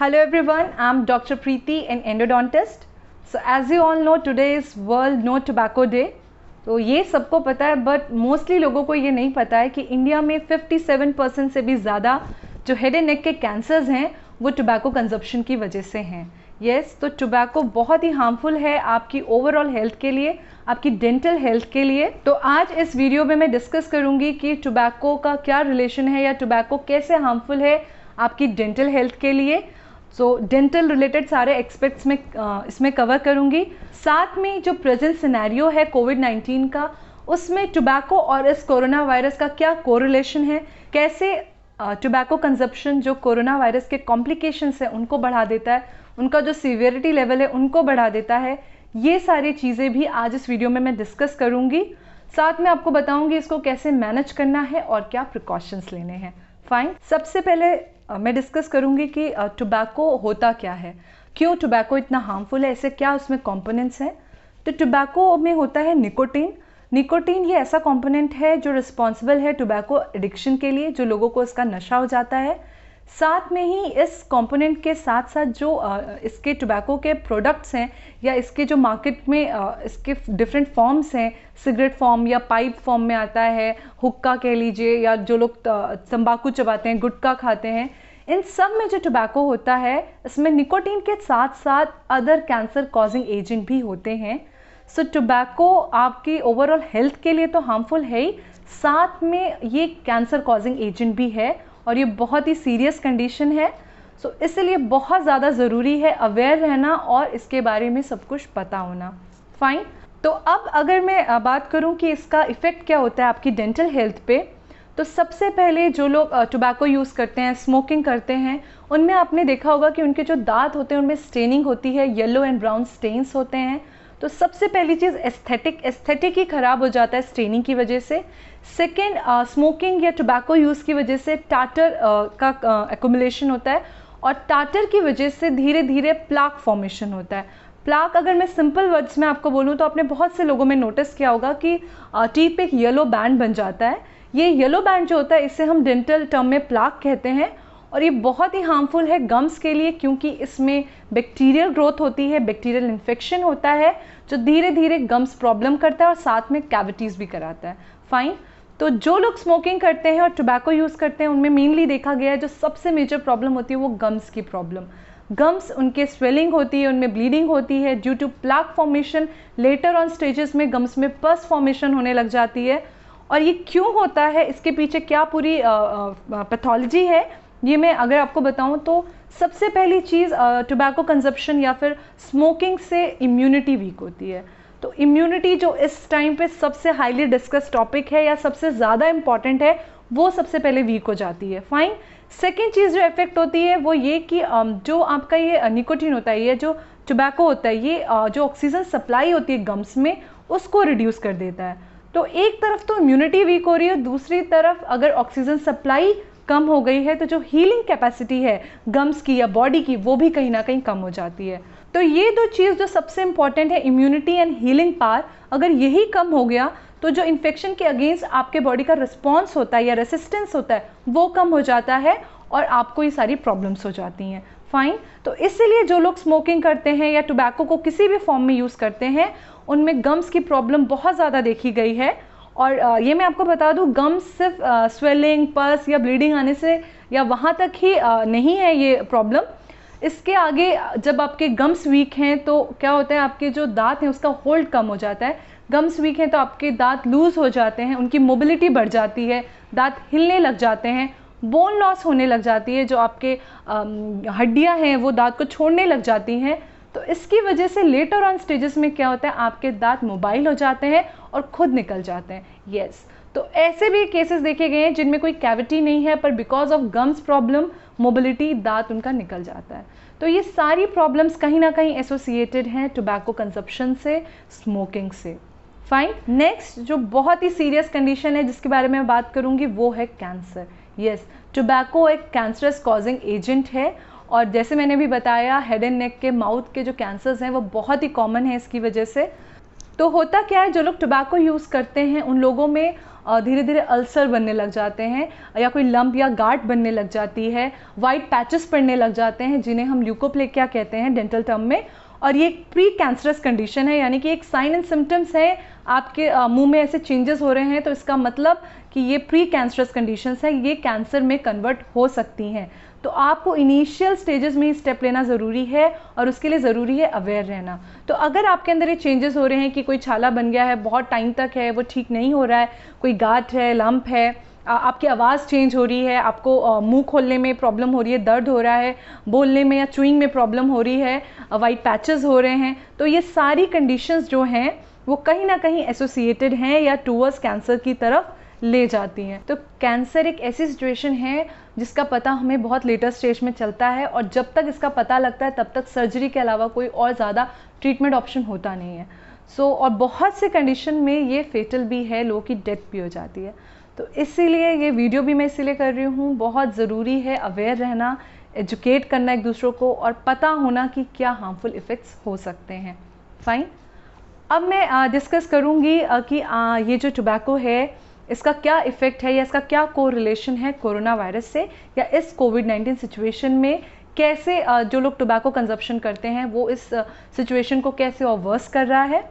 Hello everyone, I'm Dr. Preeti, an endodontist. So as you all know, today is World No Tobacco Day. तो ये सबको पता है, but mostly लोगों को ये नहीं पता है कि इंडिया में 57% से भी ज़्यादा जो हेड एंड नेक के कैंसर्स हैं वो टोबैको कंजप्शन की वजह से हैं। यस, तो टोबैको बहुत ही हार्मफुल है आपकी ओवरऑल हेल्थ के लिए, आपकी डेंटल हेल्थ के लिए। तो आज इस वीडियो में मैं डिस्कस करूंगी कि टोबैको का क्या रिलेशन है या टोबैको कैसे हार्मफुल है आपकी डेंटल हेल्थ के लिए। सो डेंटल रिलेटेड सारे एस्पेक्ट्स में इसमें कवर करूंगी। साथ में जो प्रेजेंट सिनेरियो है कोविड-19 का, उसमें टोबैको और इस कोरोना वायरस का क्या कोरिलेशन है, कैसे टोबैको कंजप्शन जो कोरोना वायरस के कॉम्प्लिकेशंस है उनको बढ़ा देता है, उनका जो सीवियरिटी लेवल है उनको बढ़ा देता है। ये सारी चीज़ें भी आज इस वीडियो में मैं डिस्कस करूंगी। साथ में आपको बताऊंगी इसको कैसे मैनेज करना है और क्या प्रिकॉशंस लेने हैं। फाइन, सबसे पहले मैं डिस्कस करूंगी कि टोबैको होता क्या है, क्यों टोबैको इतना हार्मफुल है, ऐसे क्या उसमें कंपोनेंट्स हैं। तो टोबैको में होता है निकोटीन। निकोटीन ये ऐसा कंपोनेंट है जो रिस्पॉन्सिबल है टोबैको एडिक्शन के लिए, जो लोगों को इसका नशा हो जाता है। साथ में ही इस कंपोनेंट के साथ साथ जो इसके टोबैको के प्रोडक्ट्स हैं या इसके जो मार्केट में इसके डिफरेंट फॉर्म्स हैं, सिगरेट फॉर्म या पाइप फॉर्म में आता है, हुक्का कह लीजिए, या जो लोग तंबाकू चबाते हैं, गुटखा खाते हैं, इन सब में जो टोबैको होता है इसमें निकोटीन के साथ साथ अदर कैंसर कॉजिंग एजेंट भी होते हैं। सो टोबैको आपकी ओवरऑल हेल्थ के लिए तो हार्मफुल है ही, साथ में ये कैंसर कॉजिंग एजेंट भी है और ये बहुत ही सीरियस कंडीशन है। सो इसलिए बहुत ज़्यादा ज़रूरी है अवेयर रहना और इसके बारे में सब कुछ पता होना। फाइन, तो अब अगर मैं बात करूं कि इसका इफ़ेक्ट क्या होता है आपकी डेंटल हेल्थ पे, तो सबसे पहले जो लोग टोबैको यूज़ करते हैं, स्मोकिंग करते हैं, उनमें आपने देखा होगा कि उनके जो दांत होते हैं उनमें स्टेनिंग होती है, येलो एंड ब्राउन स्टेन्स होते हैं। तो सबसे पहली चीज़ एस्थेटिक ही ख़राब हो जाता है स्टेनिंग की वजह से। सेकेंड, स्मोकिंग या टोबैको यूज़ की वजह से टाटर का एक्युमुलेशन होता है और टाटर की वजह से धीरे धीरे प्लाक फॉर्मेशन होता है। प्लाक, अगर मैं सिंपल वर्ड्स में आपको बोलूँ तो आपने बहुत से लोगों में नोटिस किया होगा कि टीथ पे एक येलो बैंड बन जाता है। ये येलो बैंड जो होता है इसे हम डेंटल टर्म में प्लाक कहते हैं और ये बहुत ही हार्मफुल है गम्स के लिए, क्योंकि इसमें बैक्टीरियल ग्रोथ होती है, बैक्टीरियल इन्फेक्शन होता है जो धीरे धीरे गम्स प्रॉब्लम करता है और साथ में कैविटीज़ भी कराता है। फाइन, तो जो लोग स्मोकिंग करते हैं और टोबैको यूज़ करते हैं उनमें मेनली देखा गया है जो सबसे मेजर प्रॉब्लम होती है वो गम्स की प्रॉब्लम। गम्स, उनके स्वेलिंग होती है, उनमें ब्लीडिंग होती है due to plaque formation. Later on stages में गम्स में पस फॉर्मेशन होने लग जाती है। और ये क्यों होता है, इसके पीछे क्या पूरी पैथोलॉजी है, ये मैं अगर आपको बताऊं तो सबसे पहली चीज़ टोबैको कंजप्शन या फिर स्मोकिंग से इम्यूनिटी वीक होती है। तो इम्यूनिटी जो इस टाइम पे सबसे हाईली डिस्कस टॉपिक है या सबसे ज़्यादा इम्पॉर्टेंट है, वो सबसे पहले वीक हो जाती है। फाइन, सेकेंड चीज़ जो इफेक्ट होती है वो ये कि जो आपका ये निकोटीन होता है, ये जो टोबैको होता है, ये जो ऑक्सीजन सप्लाई होती है गम्स में उसको रिड्यूस कर देता है। तो एक तरफ तो इम्यूनिटी वीक हो रही है, दूसरी तरफ अगर ऑक्सीजन सप्लाई कम हो गई है तो जो हीलिंग कैपेसिटी है गम्स की या बॉडी की वो भी कहीं ना कहीं कम हो जाती है। तो ये दो चीज़ जो सबसे इंपॉर्टेंट है, इम्यूनिटी एंड हीलिंग पावर, अगर यही कम हो गया तो जो इन्फेक्शन के अगेंस्ट आपके बॉडी का रिस्पॉन्स होता है या रेसिस्टेंस होता है वो कम हो जाता है और आपको ये सारी प्रॉब्लम्स हो जाती हैं। फाइन, तो इसीलिए जो लोग स्मोकिंग करते हैं या टोबैको को किसी भी फॉर्म में यूज़ करते हैं उनमें गम्स की प्रॉब्लम बहुत ज़्यादा देखी गई है। और ये मैं आपको बता दूं, गम्स सिर्फ स्वेलिंग, पस या ब्लीडिंग आने से या वहाँ तक ही नहीं है ये प्रॉब्लम। इसके आगे जब आपके गम्स वीक हैं तो क्या होता है, आपके जो दांत हैं उसका होल्ड कम हो जाता है। गम्स वीक हैं तो आपके दांत लूज़ हो जाते हैं, उनकी मोबिलिटी बढ़ जाती है, दांत हिलने लग जाते हैं, बोन लॉस होने लग जाती है, जो आपके हड्डियाँ हैं वो दांत को छोड़ने लग जाती हैं। तो इसकी वजह से लेटर ऑन स्टेजेस में क्या होता है, आपके दांत मोबाइल हो जाते हैं और खुद निकल जाते हैं। यस, तो ऐसे भी केसेस देखे गए हैं जिनमें कोई कैविटी नहीं है पर because of gums problem mobility दांत उनका निकल जाता है। तो ये सारी प्रॉब्लम्स कहीं ना कहीं एसोसिएटेड हैं टोबैको कंजप्शन से, स्मोकिंग से। फाइन, नेक्स्ट जो बहुत ही सीरियस कंडीशन है जिसके बारे में मैं बात करूंगी वो है कैंसर। यस, टोबैको एक कैंसरस कॉजिंग एजेंट है और जैसे मैंने भी बताया हेड एंड नेक के, माउथ के जो कैंसर्स हैं वो बहुत ही कॉमन है इसकी वजह से। तो होता क्या है, जो लोग टोबैको यूज़ करते हैं उन लोगों में धीरे धीरे अल्सर बनने लग जाते हैं, या कोई लंप या गांठ बनने लग जाती है, वाइट पैचेस पड़ने लग जाते हैं जिन्हें हम ल्यूकोप्लेकिया कहते हैं डेंटल टर्म में। और ये प्री कैंसरस कंडीशन है, यानी कि एक साइन एंड सिम्टम्स है आपके मुंह में ऐसे चेंजेस हो रहे हैं, तो इसका मतलब कि ये प्री कैंसरस कंडीशंस है, ये कैंसर में कन्वर्ट हो सकती हैं। तो आपको इनिशियल स्टेजेस में ही स्टेप लेना ज़रूरी है और उसके लिए ज़रूरी है अवेयर रहना। तो अगर आपके अंदर ये चेंजेस हो रहे हैं कि कोई छाला बन गया है, बहुत टाइम तक है, वो ठीक नहीं हो रहा है, कोई गांठ है, लंप है, आपकी आवाज़ चेंज हो रही है, आपको मुंह खोलने में प्रॉब्लम हो रही है, दर्द हो रहा है, बोलने में या च्यूइंग में प्रॉब्लम हो रही है, वाइट पैचेस हो रहे हैं, तो ये सारी कंडीशंस जो हैं वो कहीं ना कहीं एसोसिएटेड हैं या टूवर्ड्स कैंसर की तरफ ले जाती हैं। तो कैंसर एक ऐसी सिचुएशन है जिसका पता हमें बहुत लेटर स्टेज में चलता है, और जब तक इसका पता लगता है तब तक सर्जरी के अलावा कोई और ज़्यादा ट्रीटमेंट ऑप्शन होता नहीं है। और बहुत से कंडीशन में ये फेटल भी है, लोगों की डेथ भी हो जाती है। तो इसीलिए ये वीडियो भी मैं इसीलिए कर रही हूँ, बहुत ज़रूरी है अवेयर रहना, एजुकेट करना एक दूसरों को, और पता होना कि क्या हार्मफुल इफ़ेक्ट्स हो सकते हैं। फाइन, अब मैं डिस्कस करूँगी कि ये जो टोबैको है इसका क्या इफ़ेक्ट है या इसका क्या कोरिलेशन है कोरोना वायरस से, या इस कोविड-19 सिचुएशन में कैसे जो लोग टोबैको कंजप्शन करते हैं वो इस सिचुएशन को कैसे और वर्स कर रहा है।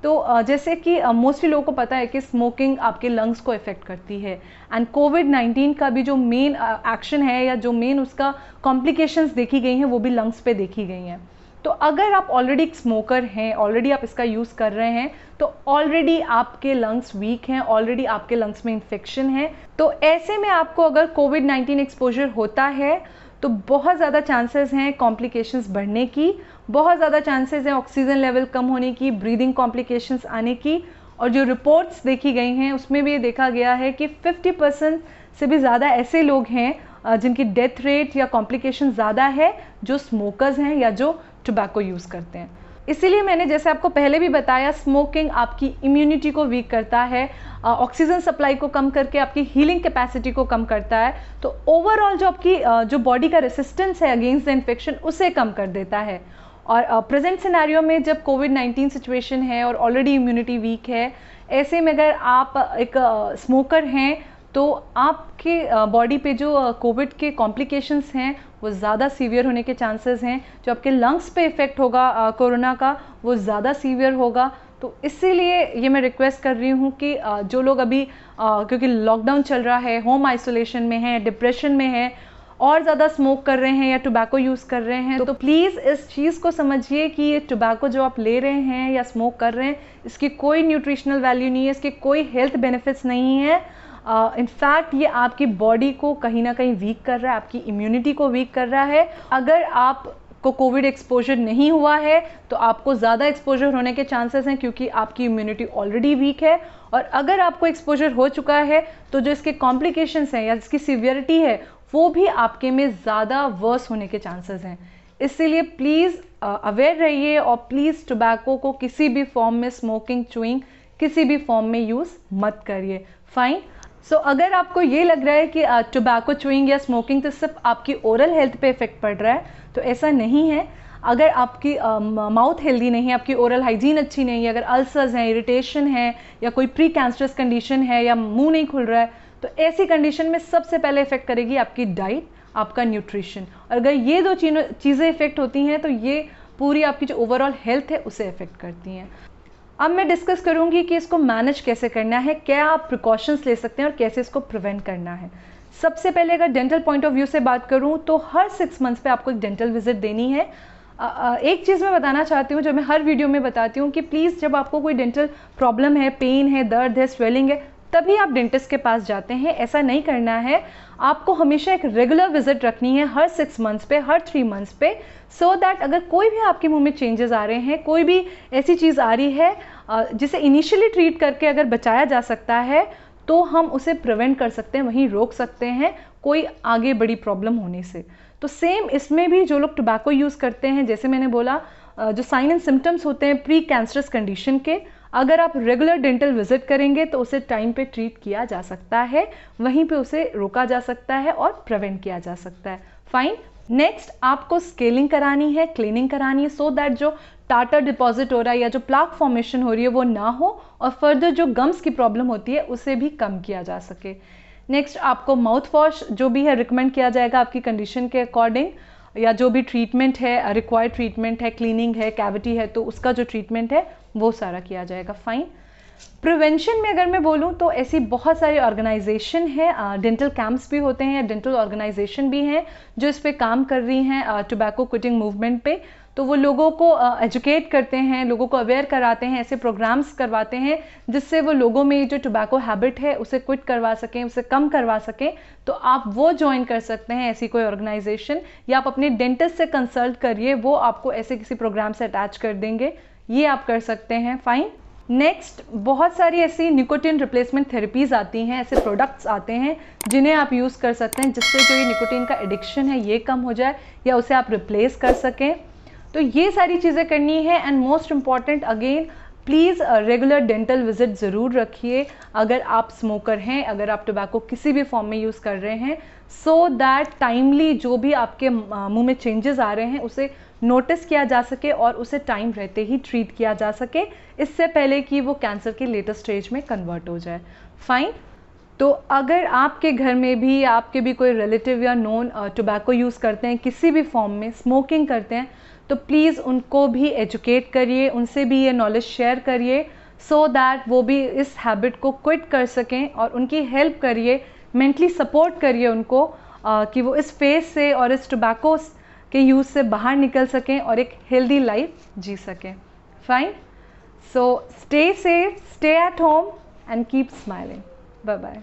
तो जैसे कि मोस्टली लोगों को पता है कि स्मोकिंग आपके लंग्स को इफ़ेक्ट करती है, एंड कोविड-19 का भी जो मेन एक्शन है या जो मेन उसका कॉम्प्लिकेशंस देखी गई हैं वो भी लंग्स पे देखी गई हैं। तो अगर आप ऑलरेडी एक स्मोकर हैं, ऑलरेडी आप इसका यूज़ कर रहे हैं, तो ऑलरेडी आपके लंग्स वीक हैं, ऑलरेडी आपके लंग्स में इन्फेक्शन है, तो ऐसे में आपको अगर कोविड-19 एक्सपोजर होता है तो बहुत ज़्यादा चांसेस हैं कॉम्प्लिकेशंस बढ़ने की, बहुत ज़्यादा चांसेस हैं ऑक्सीजन लेवल कम होने की, ब्रीदिंग कॉम्प्लिकेशंस आने की। और जो रिपोर्ट्स देखी गई हैं उसमें भी ये देखा गया है कि 50% से भी ज़्यादा ऐसे लोग हैं जिनकी डेथ रेट या कॉम्प्लिकेशन ज़्यादा है जो स्मोकर्स हैं या जो टोबैको यूज़ करते हैं। इसीलिए मैंने जैसे आपको पहले भी बताया, स्मोकिंग आपकी इम्यूनिटी को वीक करता है, ऑक्सीजन सप्लाई को कम करके आपकी हीलिंग कैपेसिटी को कम करता है, तो ओवरऑल जो आपकी जो बॉडी का रेसिस्टेंस है अगेंस्ट द इन्फेक्शन उसे कम कर देता है। और प्रेजेंट सिनेरियो में जब कोविड-19 सिचुएशन है और ऑलरेडी इम्यूनिटी वीक है, ऐसे में अगर आप एक स्मोकर हैं तो आपके बॉडी पे जो कोविड के कॉम्प्लिकेशंस हैं वो ज़्यादा सीवियर होने के चांसेस हैं, जो आपके लंग्स पे इफ़ेक्ट होगा कोरोना का वो ज़्यादा सीवियर होगा। तो इसीलिए ये मैं रिक्वेस्ट कर रही हूँ कि जो लोग अभी क्योंकि लॉकडाउन चल रहा है, होम आइसोलेशन में हैं, डिप्रेशन में हैं, और ज़्यादा स्मोक कर रहे हैं या टोबैको यूज़ कर रहे हैं, तो प्लीज़ इस चीज़ को समझिए कि ये टोबैको जो आप ले रहे हैं या स्मोक कर रहे हैं इसकी कोई न्यूट्रिशनल वैल्यू नहीं है, इसके कोई हेल्थ बेनिफिट्स नहीं है। इनफैक्ट ये आपकी बॉडी को कहीं ना कहीं वीक कर रहा है, आपकी इम्यूनिटी को वीक कर रहा है। अगर आपको कोविड एक्सपोजर नहीं हुआ है तो आपको ज़्यादा एक्सपोजर होने के चांसेस हैं क्योंकि आपकी इम्यूनिटी ऑलरेडी वीक है, और अगर आपको एक्सपोजर हो चुका है तो जो इसके कॉम्प्लिकेशंस हैं या इसकी सीवियरिटी है वो भी आपके में ज़्यादा वर्स होने के चांसेस हैं। इसीलिए प्लीज़ अवेयर रहिए, और प्लीज़ टोबैको को किसी भी फॉर्म में, स्मोकिंग, च्यूइंग किसी भी फॉर्म में यूज़ मत करिए। फाइन। अगर आपको ये लग रहा है कि टोबैको, च्यूइंग या स्मोकिंग तो सिर्फ आपकी ओरल हेल्थ पे इफेक्ट पड़ रहा है, तो ऐसा नहीं है। अगर आपकी माउथ हेल्दी नहीं है, आपकी ओरल हाइजीन अच्छी नहीं है, अगर अल्सर्स हैं, इरिटेशन है, या कोई प्री कैंसरस कंडीशन है, या मुंह नहीं खुल रहा है, तो ऐसी कंडीशन में सबसे पहले इफेक्ट करेगी आपकी डाइट, आपका न्यूट्रिशन। और अगर ये दो चीज़ें इफेक्ट होती हैं तो ये पूरी आपकी जो ओवरऑल हेल्थ है उसे इफेक्ट करती हैं। अब मैं डिस्कस करूंगी कि इसको मैनेज कैसे करना है, क्या आप प्रिकॉशंस ले सकते हैं और कैसे इसको प्रिवेंट करना है। सबसे पहले अगर डेंटल पॉइंट ऑफ व्यू से बात करूं तो हर 6 मंथ्स पे आपको एक डेंटल विजिट देनी है। एक चीज़ मैं बताना चाहती हूँ जो मैं हर वीडियो में बताती हूँ कि प्लीज़ जब आपको कोई डेंटल प्रॉब्लम है, पेन है, दर्द है, स्वेलिंग है, तभी आप डेंटिस्ट के पास जाते हैं। ऐसा नहीं करना है, आपको हमेशा एक रेगुलर विजिट रखनी है हर 6 मंथ्स पे, हर 3 मंथ्स पे, सो दैट अगर कोई भी आपके मुंह में चेंजेस आ रहे हैं, कोई भी ऐसी चीज़ आ रही है जिसे इनिशियली ट्रीट करके अगर बचाया जा सकता है तो हम उसे प्रिवेंट कर सकते हैं, वहीं रोक सकते हैं कोई आगे बड़ी प्रॉब्लम होने से। तो सेम इसमें भी जो लोग टोबैको यूज़ करते हैं, जैसे मैंने बोला, जो साइन एंड सिम्टम्स होते हैं प्री कैंसरस कंडीशन के, अगर आप रेगुलर डेंटल विजिट करेंगे तो उसे टाइम पे ट्रीट किया जा सकता है, वहीं पे उसे रोका जा सकता है और प्रिवेंट किया जा सकता है। फाइन। नेक्स्ट आपको स्केलिंग करानी है, क्लीनिंग करानी है, सो दैट जो टाटा डिपॉजिट हो रहा है या जो प्लाक फॉर्मेशन हो रही है वो ना हो, और फर्दर जो गम्स की प्रॉब्लम होती है उसे भी कम किया जा सके। नेक्स्ट आपको माउथ वॉश जो भी है रिकमेंड किया जाएगा आपकी कंडीशन के अकॉर्डिंग, या जो भी ट्रीटमेंट है, रिक्वायर्ड ट्रीटमेंट है, क्लीनिंग है, कैविटी है, तो उसका जो ट्रीटमेंट है वो सारा किया जाएगा। फाइन। प्रिवेंशन में अगर मैं बोलूँ तो ऐसी बहुत सारी ऑर्गेनाइजेशन है, डेंटल कैंप्स भी होते हैं, डेंटल ऑर्गेनाइजेशन भी हैं जो इस पे काम कर रही हैं टोबैको क्विटिंग मूवमेंट पे। तो वो लोगों को एजुकेट करते हैं, लोगों को अवेयर कराते हैं, ऐसे प्रोग्राम्स करवाते हैं जिससे वो लोगों में जो टोबैको हैबिट है उसे क्विट करवा सकें, उसे कम करवा सकें। तो आप वो ज्वाइन कर सकते हैं ऐसी कोई ऑर्गेनाइजेशन, या आप अपने डेंटिस्ट से कंसल्ट करिए, वो आपको ऐसे किसी प्रोग्राम से अटैच कर देंगे, ये आप कर सकते हैं। फाइन। नेक्स्ट बहुत सारी ऐसी निकोटिन रिप्लेसमेंट थेरेपीज़ आती हैं, ऐसे प्रोडक्ट्स आते हैं जिन्हें आप यूज़ कर सकते हैं जिससे जो ये निकोटिन का एडिक्शन है ये कम हो जाए या उसे आप रिप्लेस कर सकें। तो ये सारी चीज़ें करनी है। And most important again, please regular dental visit ज़रूर रखिए अगर आप स्मोकर हैं, अगर आप टोबैको किसी भी फॉर्म में यूज़ कर रहे हैं, सो दैट टाइमली जो भी आपके मुंह में चेंजेस आ रहे हैं उसे नोटिस किया जा सके और उसे टाइम रहते ही ट्रीट किया जा सके, इससे पहले कि वो कैंसर के लेटर स्टेज में कन्वर्ट हो जाए। फाइन। तो अगर आपके घर में भी आपके भी कोई रिलेटिव या नोन टोबैको यूज़ करते हैं, किसी भी फॉर्म में स्मोकिंग करते हैं, तो प्लीज़ उनको भी एजुकेट करिए, उनसे भी ये नॉलेज शेयर करिए, सो दैट वो भी इस हैबिट को क्विट कर सकें, और उनकी हेल्प करिए, मेंटली सपोर्ट करिए उनको कि वो इस फेज से और इस टोबैको के यूज़ से बाहर निकल सकें और एक हेल्दी लाइफ जी सकें। Fine. So stay safe, stay at home and keep smiling. Bye bye.